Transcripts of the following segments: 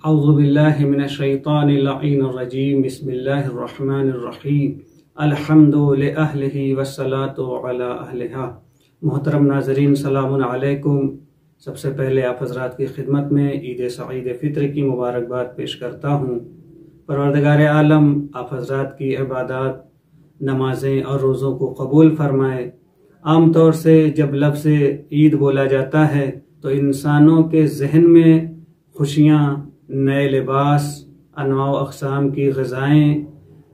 औज़ुबिल्लाहि मिनश्शैतानिर्रजीम बिस्मिल्लाहिर्रहमानिर्रहीम अल्हम्दु लिअहलिही वस्सलातु अला अहलिहा। मोहतरम नाज़रीन, सलामुन अलैकुम। सबसे पहले आप हज़रात की खिदमत में ईद सईद फ़ित्र की मुबारकबाद पेश करता हूँ। परवरदिगार आलम आप हज़रात की इबादत, नमाजें और रोज़ों को कबूल फरमाए। आम तौर से जब लफ्ज़ ईद बोला जाता है तो इंसानों के जहन में खुशियाँ, नए लिबास, अनवा अक़साम की ग़िज़ाएँ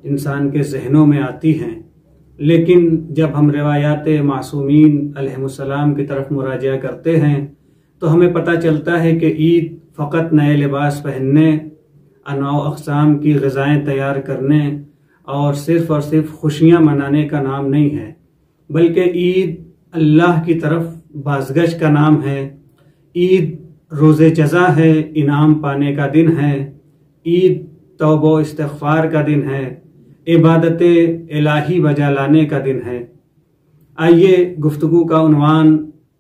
इंसान के जहनों में आती हैं। लेकिन जब हम रिवायात मासूमीन अलैहिमुस्सलाम की तरफ मुराजा करते हैं तो हमें पता चलता है कि ईद फ़कत नए लिबास पहनने, अनवा अक़साम की ग़िज़ाएँ तैयार करने और सिर्फ़ खुशियाँ मनाने का नाम नहीं है, बल्कि ईद अल्लाह की तरफ बाज़गश का नाम है। ईद रोज़े जज़ा है, इनाम पाने का दिन है। ईद तौबा इस्तिग़फ़ार का दिन है, इबादत इलाही बजा लाने का दिन है। आइए गुफ्तगू का उन्वान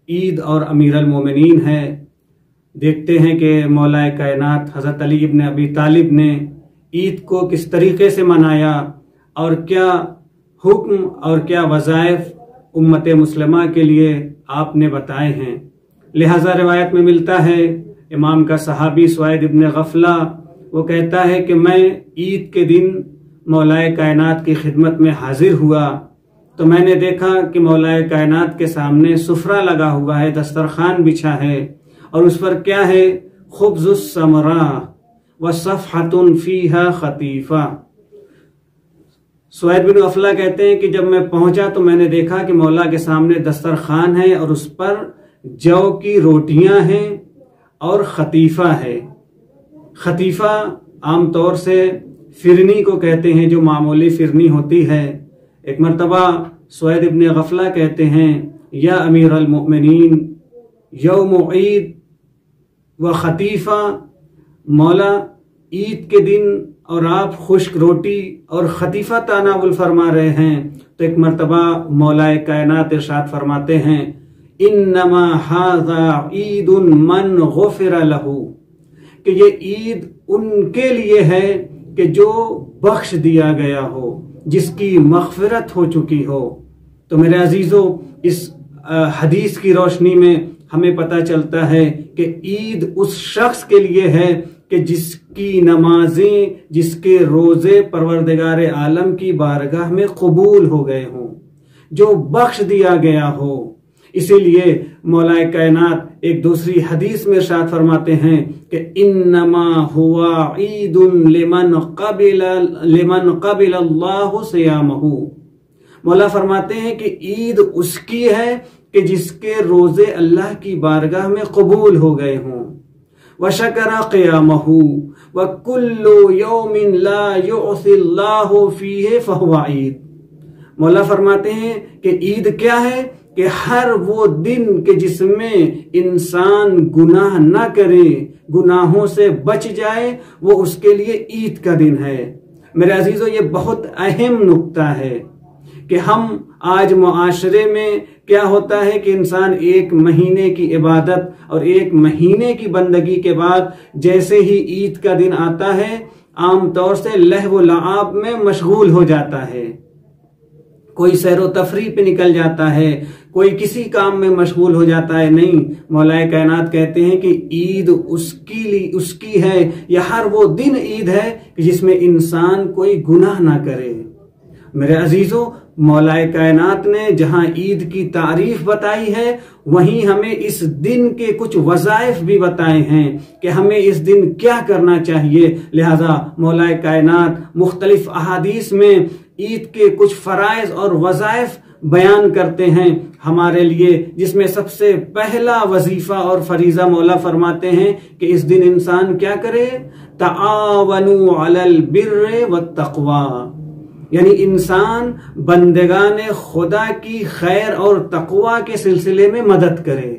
ईद और अमीरुल मोमिनीन है। देखते हैं कि मौलाए कायनात हज़रत अली इब्न अबी तालिब ने ईद को किस तरीके से मनाया और क्या हुक्म और क्या वज़ाइफ उम्मत मुस्लिमा के लिए आपने बताए हैं। लिहाजा रिवायत में मिलता है, इमाम का सहाबी सुवैद इब्न गफला वो कहता है कि मैं ईद के दिन मौलाए कायनात की खिदमत में हाजिर हुआ तो मैंने देखा कि मौलाए कायनात के सामने सुफ्रा लगा हुआ है, दस्तरखान बिछा है और उस पर क्या है, खुब्ज़ुस समरा व सफ़हतुन फ़ीहा खतीफ़ा। सुवैद बिन गफला कहते हैं कि जब मैं पहुंचा तो मैंने देखा कि मौला के सामने दस्तरखान है और उस पर जौ की रोटियां हैं और खतीफा है। खतीफा आमतौर से फिरनी को कहते हैं, जो मामूली फिरनी होती है। एक मरतबा सुवैद इब्न गफला कहते हैं, या अमीरुल मोमिनीन यौम ईद व खतीफा, मौला ईद के दिन और आप खुश्क रोटी और खतीफा तनावुल फरमा रहे हैं। तो एक मरतबा मौलाए कायनात इरशाद फरमाते हैं, इन्नमा हाज़ा ईदुन मन गुफ़िर लहू, कि ये ईद उनके लिए है कि जो बख्श दिया गया हो, जिसकी मग़फ़िरत हो चुकी हो। तो मेरे अजीज़ों, इस हदीस की रोशनी में हमें पता चलता है कि ईद उस शख्स के लिए है कि जिसकी नमाजें, जिसके रोजे परवरदिगार आलम की बारगाह में कबूल हो गए हों, जो बख्श दिया गया हो। इसीलिए मौलाए कायनात एक दूसरी हदीस में इरशाद फरमाते हैं कि इन्नमा हुआ ईदुन लिमन क़बिल अल्लाहु सियामहु। मौला फरमाते हैं कि ईद उसकी है कि जिसके रोजे अल्लाह की बारगाह में कबूल हो गए हों। व शकरा क़ियामहु व कुल्लु यौमिन ला युअसिल्लाहु फ़ीहि फ़हुवा ईद। मौला फरमाते हैं कि ईद क्या है कि हर वो दिन के जिसमें इंसान गुनाह ना करे, गुनाहों से बच जाए, वो उसके लिए ईद का दिन है। मेरे अजीजों, ये बहुत अहम नुक्ता है कि हम आज मुआशरे में क्या होता है कि इंसान एक महीने की इबादत और एक महीने की बंदगी के बाद जैसे ही ईद का दिन आता है, आमतौर से लहव व लआब में मशगूल हो जाता है। कोई सैरो तफरी पे निकल जाता है, कोई किसी काम में मशगूल हो जाता है। नहीं, मौलाए कायनात कहते हैं कि ईद उसकी है, या हर वो दिन ईद है कि जिसमें इंसान कोई गुनाह ना करे। मेरे अजीजों, मौलाए कायनात ने जहां ईद की तारीफ बताई है, वहीं हमें इस दिन के कुछ वज़ाइफ भी बताए हैं कि हमें इस दिन क्या करना चाहिए। लिहाजा मौलाए कायनात मुख्तलिफ अहादीस में ईद के कुछ फ़राइज़ और वज़ाइफ बयान करते हैं हमारे लिए, जिसमें सबसे पहला वजीफा और फरीजा मौला फरमाते हैं कि इस दिन इंसान क्या करे, तआवनु अलल बिर्रि वत्तक़वा, यानी इंसान बंदगाने खुदा की खैर और तकवा के सिलसिले में मदद करे।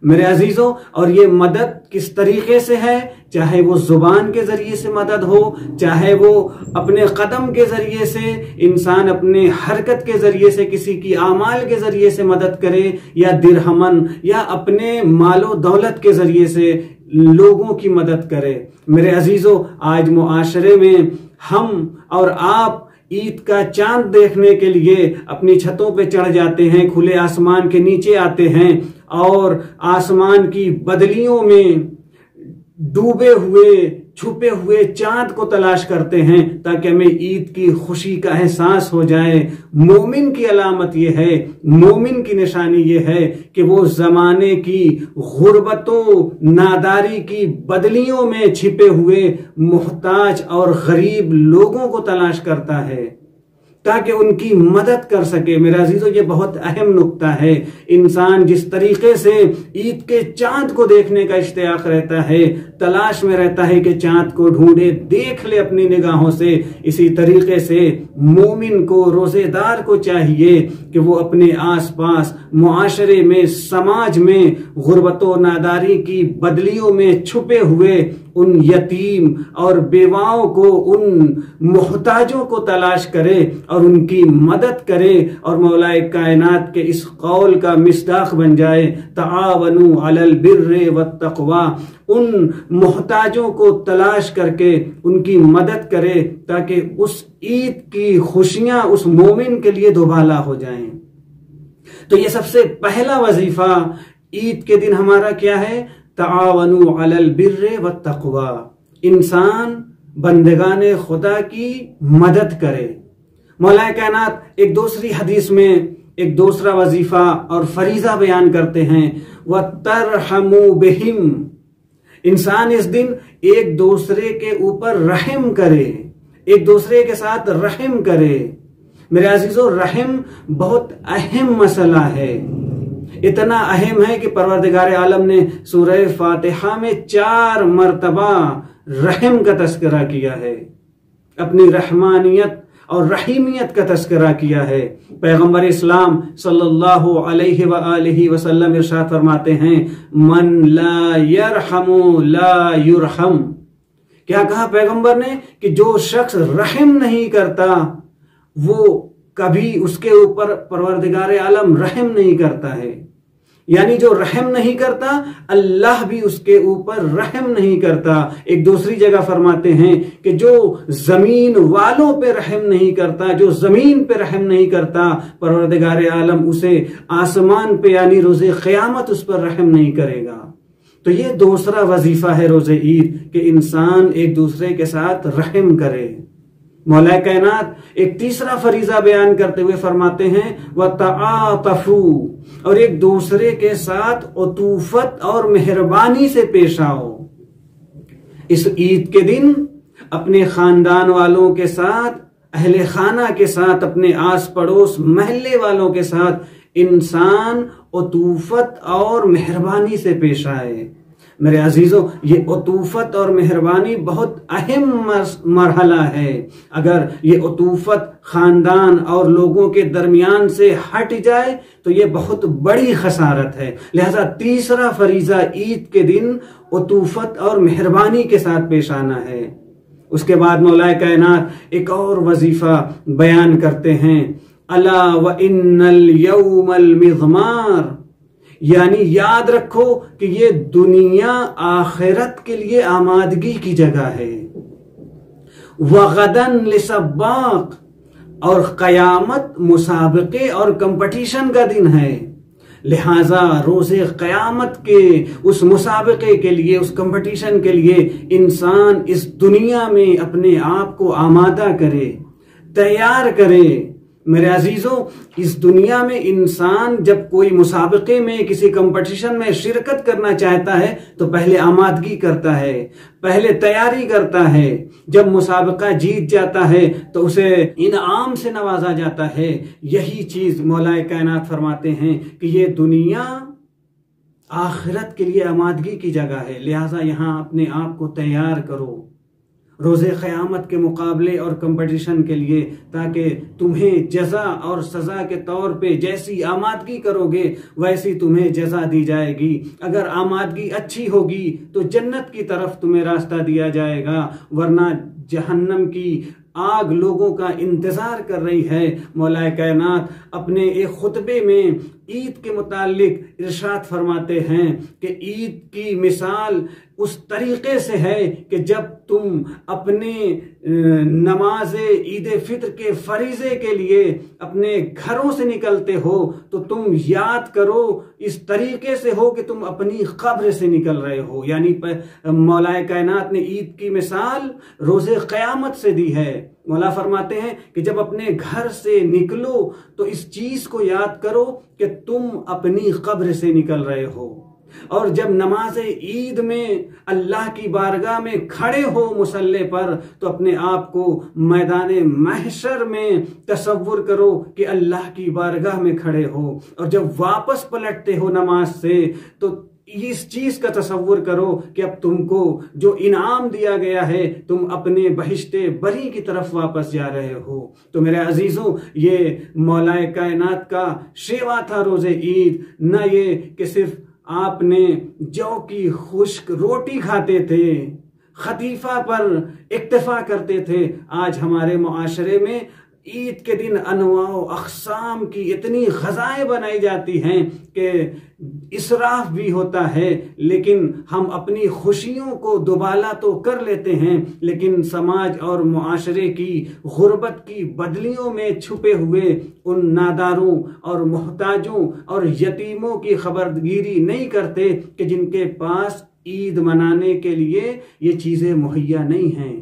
मेरे अजीजों, और ये मदद किस तरीके से है, चाहे वो जुबान के जरिए से मदद हो, चाहे वो अपने कदम के जरिए से, इंसान अपने हरकत के जरिए से, किसी की आमाल के जरिए से मदद करे, या दिरहमन, या अपने मालो दौलत के जरिए से लोगों की मदद करे। मेरे अजीजों, आज मुआशरे में हम और आप ईद का चांद देखने के लिए अपनी छतों पे चढ़ जाते हैं, खुले आसमान के नीचे आते हैं और आसमान की बदलियों में डूबे हुए छुपे हुए चांद को तलाश करते हैं ताकि हमें ईद की खुशी का एहसास हो जाए। मोमिन की अलामत यह है, मोमिन की निशानी यह है कि वो जमाने की गुर्बतों नादारी की बदलियों में छिपे हुए मुहताज और गरीब लोगों को तलाश करता है ताकि उनकी मदद कर सके। मेरे अजीजों, ये बहुत अहम नुक्ता है। इंसान जिस तरीके से ईद के चांद को देखने का इश्तियाक रहता है, तलाश में रहता है कि चांद को ढूंढे, देख ले अपनी निगाहों से, इसी तरीके से मोमिन को, रोजेदार को चाहिए कि वो अपने आसपास मुआशरे में, समाज में गुर्बतो नादारी की बदलियों में छुपे हुए उन यतीम और बेवाओं को, उन मुहताजों को तलाश करे और उनकी मदद करे और मौलाए कायनात के इस कौल का मिस्दाक बन जाए, तआवनु अलल बिर्रे वत्तक़वा। उन मुहताजों को तलाश करके उनकी मदद करे ताकि उस ईद की खुशियां उस मोमिन के लिए दोबाला हो जाएं। तो ये सबसे पहला वजीफा ईद के दिन हमारा क्या है? तआवनु अलल बिर्रे वत्तक़वा। इंसान बंदगाने खुदा की मदद करे। मौला कायनात एक दूसरी हदीस में एक दूसरा वजीफा और फरीजा बयान करते हैं, वतरहमु बिहिम। इंसान इस दिन एक दूसरे के ऊपर रहम करे, एक दूसरे के साथ रहम करे। मेरे अजीजों, रहम बहुत अहम मसला है। इतना अहम है कि परवरदिगार आलम ने सूरह फातिहा में 4 मरतबा रहम का तस्करा किया है, अपनी रहमानियत और रहीमियत का तस्करा किया है। पैगंबर इस्लाम सल्लल्लाहु अलैहि वआलिहि वसल्लम इरशाद फरमाते हैं, मन ला यरहमु ला युरहम। क्या कहा पैगंबर ने कि जो शख्स रहम नहीं करता वो कभी उसके ऊपर परवरदिगार आलम रहम नहीं करता है। यानी जो रहम नहीं करता, अल्लाह भी उसके ऊपर रहम नहीं करता। एक दूसरी जगह फरमाते हैं कि जो जमीन वालों पे रहम नहीं करता, जो जमीन पे रहम नहीं करता, परवरदिगार आलम उसे आसमान पे यानी रोजे क़यामत उस पर रहम नहीं करेगा। तो ये दूसरा वजीफा है रोजे ईद कि इंसान एक दूसरे के साथ रहम करे। मौला कायनात एक तीसरा फरीजा बयान करते हुए फरमाते हैं, वतआतफू, और एक दूसरे के साथ उतूफत और मेहरबानी से पेश आओ। इस ईद के दिन अपने खानदान वालों के साथ, अहले खाना के साथ, अपने आस पड़ोस महल्ले वालों के साथ इंसान उतूफत और मेहरबानी से पेश आए। मेरे अजीजों, ये उतूफत और मेहरबानी बहुत अहम मरहला है। अगर ये उतूफत खानदान और लोगों के दरमियान से हट जाए तो ये बहुत बड़ी खसारत है। लिहाजा तीसरा फरीजा ईद के दिन उतूफत और मेहरबानी के साथ पेश आना है। उसके बाद मौलाए कायनात एक और वजीफा बयान करते हैं, अला व इन्नल यौमल मिज़मार, यानी याद रखो कि ये दुनिया आखिरत के लिए आमादगी की जगह है। वगदन लिसब्बाक, और कयामत मुसाबके और कंपटीशन का दिन है। लिहाजा रोजे कयामत के उस मुसाबके के लिए, उस कंपटीशन के लिए इंसान इस दुनिया में अपने आप को आमादा करे, तैयार करे। मेरे अजीजों, इस दुनिया में इंसान जब कोई मुसाबके में, किसी कंपटीशन में शिरकत करना चाहता है तो पहले आमादगी करता है, पहले तैयारी करता है। जब मुसाबका जीत जाता है तो उसे इनाम से नवाजा जाता है। यही चीज मौलाए कायनात फरमाते हैं कि ये दुनिया आखिरत के लिए आमादगी की जगह है। लिहाजा यहां अपने आप को तैयार करो। रोज़े क़यामत के मुकाबले और कंपटीशन के लिए, ताकि तुम्हें जज़ा और सज़ा के तौर पे जैसी आमादगी करोगे वैसी तुम्हें जज़ा दी जाएगी। अगर आमादगी अच्छी होगी तो जन्नत की तरफ तुम्हें रास्ता दिया जाएगा, वरना जहन्नम की आग लोगों का इंतजार कर रही है। मौलाए कायनात अपने एक खुतबे में ईद के मुतालिक इरशाद फरमाते हैं कि ईद की मिसाल उस तरीके से है कि जब तुम अपने नमाज ईद फित्र के फरीजे के लिए अपने घरों से निकलते हो तो तुम याद करो इस तरीके से हो कि तुम अपनी कब्र से निकल रहे हो। यानी मौलाए कायनात ने ईद की मिसाल रोज़े क़यामत से दी है। मौला फरमाते हैं कि जब अपने घर से निकलो तो इस चीज को याद करो कि तुम अपनी कब्र से निकल रहे हो, और जब नमाज ईद में अल्लाह की बारगाह में खड़े हो मुसल्ले पर तो अपने आप को मैदान महशर में तसव्वुर करो कि अल्लाह की बारगाह में खड़े हो, और जब वापस पलटते हो नमाज से तो इस चीज का तसव्वुर करो कि अब तुमको जो इनाम दिया गया है तुम अपने बहिश्ते बरी की तरफ वापस जा रहे हो। तो मेरे अजीजों, ये मौलाए कायनात का शेवा था रोजे ईद, न ये कि सिर्फ आपने जौ की खुश्क रोटी खाते थे, खतीफा पर इक्तफा करते थे। आज हमारे मुआशरे में ईद के दिन अनवाओ अक़साम की इतनी ग़ज़ाएं बनाई जाती हैं कि इसराफ भी होता है, लेकिन हम अपनी खुशियों को दुबाला तो कर लेते हैं, लेकिन समाज और मुआशरे की गुर्बत की बदलियों में छुपे हुए उन नादारों और मोहताजों और यतीमों की खबरगिरी नहीं करते कि जिनके पास ईद मनाने के लिए ये चीज़ें मुहैया नहीं हैं।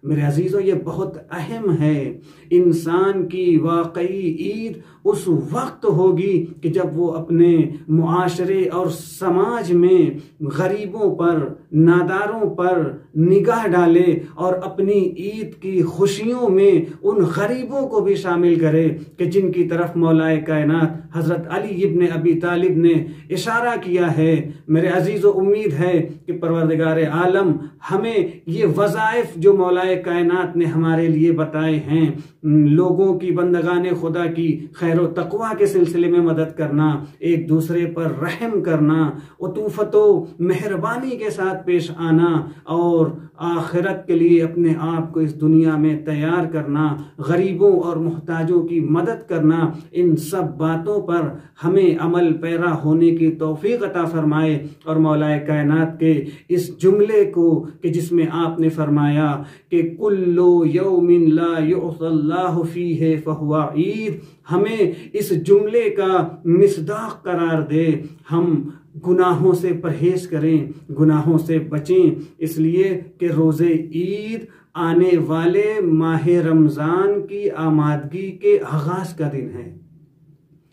मेरे अजीजों, ये बहुत अहम है। इंसान की वाकई ईद उस वक्त होगी कि जब वो अपने मुआशरे और समाज में गरीबों पर, नादारों पर निगाह डाले और अपनी ईद की खुशियों में उन गरीबों को भी शामिल करे कि जिनकी तरफ मौलाए कायनात हजरत अली इब्न अबी तालिब ने इशारा किया है। मेरे अजीजों, उम्मीद है कि परवरदिगार आलम हमें ये वज़ाइफ जो मौलाए कायनात ने हमारे लिए बताए हैं, लोगों की, बंदगाने खुदा की खैर व तकवा के सिलसिले में मदद करना, एक दूसरे पर रहम करना, उतूफतो मेहरबानी के साथ पेश आना और आखिरत के लिए अपने आप को इस दुनिया में तैयार करना, गरीबों और मोहताजों की मदद करना, इन सब बातों पर हमें अमल पैरा होने की तौफीक अता फरमाए। और मौलाए कायनात के इस जुमले को कि जिसमें आपने फरमाया कि कुल्लु यौमिन ला युअल्लाहु फीहि फहुवा ईद, हमें इस जुमले का मिसदाक करार दे। हम गुनाहों से परहेज करें, गुनाहों से बचें, इसलिए कि रोज़े ईद आने वाले माह रमज़ान की आमादगी के आगाज का दिन है।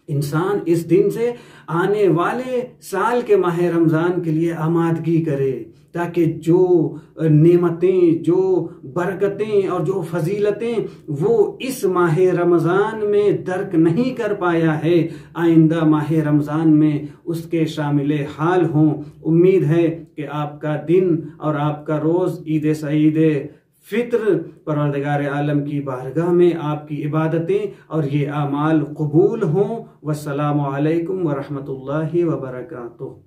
इंसान इस दिन से आने वाले साल के माह रमज़ान के लिए आमादगी करे, ताकि जो नेमतें, जो बरकतें और जो फजीलतें वो इस माह रमज़ान में दर्क नहीं कर पाया है, आइंदा माह रमज़ान में उसके शामिल हाल हों। उम्मीद है कि आपका दिन और आपका रोज़ ईद सईद फित्र परवरदिगार आलम की बारगाह में आपकी इबादतें और ये आमाल कबूल हों। वस्सलामु अलैकुम व रहमतुल्लाहि व बरकातुहू।